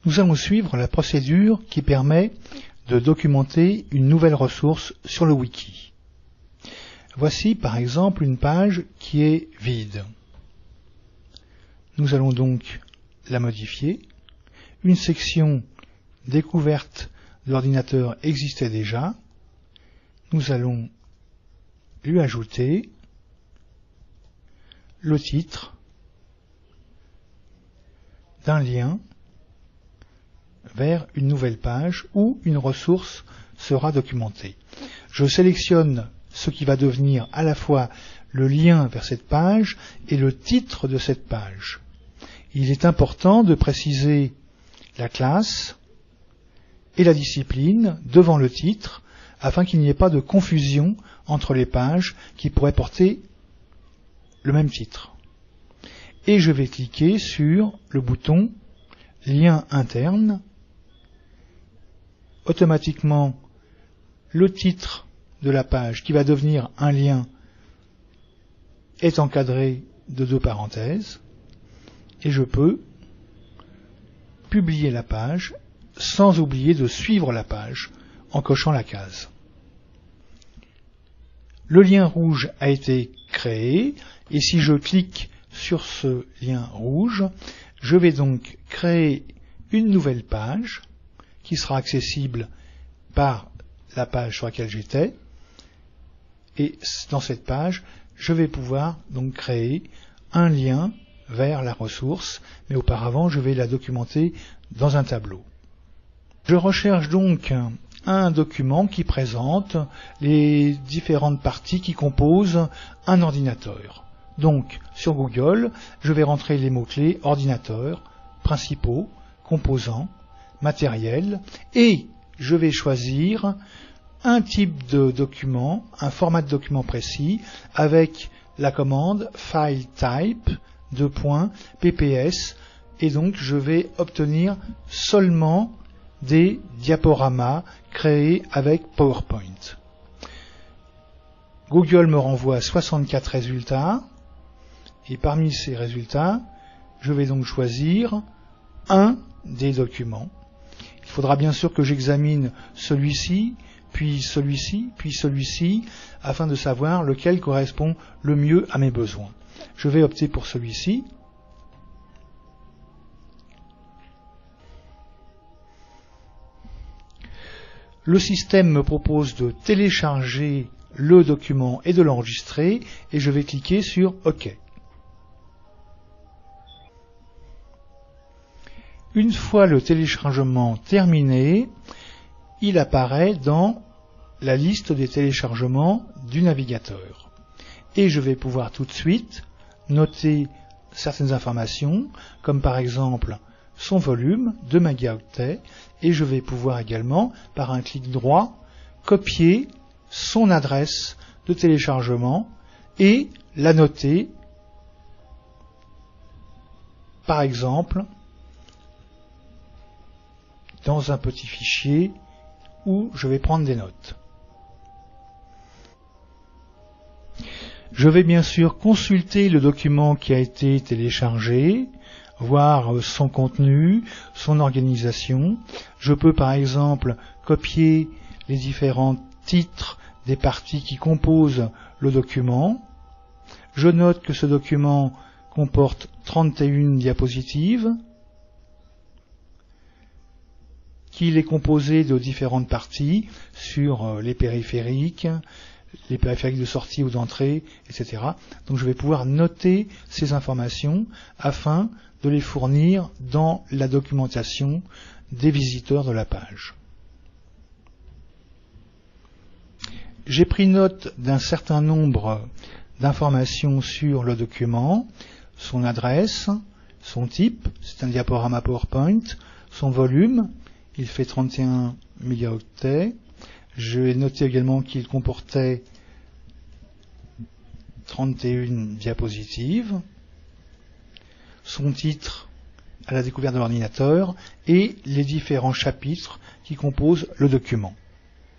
Nous allons suivre la procédure qui permet de documenter une nouvelle ressource sur le wiki. Voici par exemple une page qui est vide. Nous allons donc la modifier. Une section découverte de l'ordinateur existait déjà. Nous allons lui ajouter le titre d'un lien vers une nouvelle page où une ressource sera documentée. Je sélectionne ce qui va devenir à la fois le lien vers cette page et le titre de cette page. Il est important de préciser la classe et la discipline devant le titre afin qu'il n'y ait pas de confusion entre les pages qui pourraient porter le même titre. Et je vais cliquer sur le bouton Lien interne. Automatiquement, le titre de la page qui va devenir un lien est encadré de 2 parenthèses et je peux publier la page sans oublier de suivre la page en cochant la case. Le lien rouge a été créé et si je clique sur ce lien rouge, je vais donc créer une nouvelle page qui sera accessible par la page sur laquelle j'étais. Et dans cette page, je vais pouvoir donc créer un lien vers la ressource, mais auparavant, je vais la documenter dans un tableau. Je recherche donc un document qui présente les différentes parties qui composent un ordinateur. Donc, sur Google, je vais rentrer les mots-clés ordinateur, principaux, composants, matériel, et je vais choisir un type de document, un format de document précis, avec la commande file type .pps, et donc je vais obtenir seulement des diaporamas créés avec PowerPoint. Google me renvoie 64 résultats, et parmi ces résultats, je vais donc choisir un des documents. Il faudra bien sûr que j'examine celui-ci, puis celui-ci, puis celui-ci, afin de savoir lequel correspond le mieux à mes besoins. Je vais opter pour celui-ci. Le système me propose de télécharger le document et de l'enregistrer, et je vais cliquer sur OK. Une fois le téléchargement terminé, il apparaît dans la liste des téléchargements du navigateur. Et je vais pouvoir tout de suite noter certaines informations, comme par exemple son volume, 2 mégaoctets, et je vais pouvoir également, par un clic droit, copier son adresse de téléchargement et la noter, par exemple, dans un petit fichier où je vais prendre des notes. Je vais bien sûr consulter le document qui a été téléchargé, voir son contenu, son organisation. Je peux par exemple copier les différents titres des parties qui composent le document. Je note que ce document comporte 31 diapositives, qu'il est composé de différentes parties sur les périphériques de sortie ou d'entrée, etc. Donc je vais pouvoir noter ces informations afin de les fournir dans la documentation des visiteurs de la page. J'ai pris note d'un certain nombre d'informations sur le document, son adresse, son type, c'est un diaporama PowerPoint, son volume, il fait 31 mégaoctets. J'ai noté également qu'il comportait 31 diapositives, son titre à la découverte de l'ordinateur et les différents chapitres qui composent le document.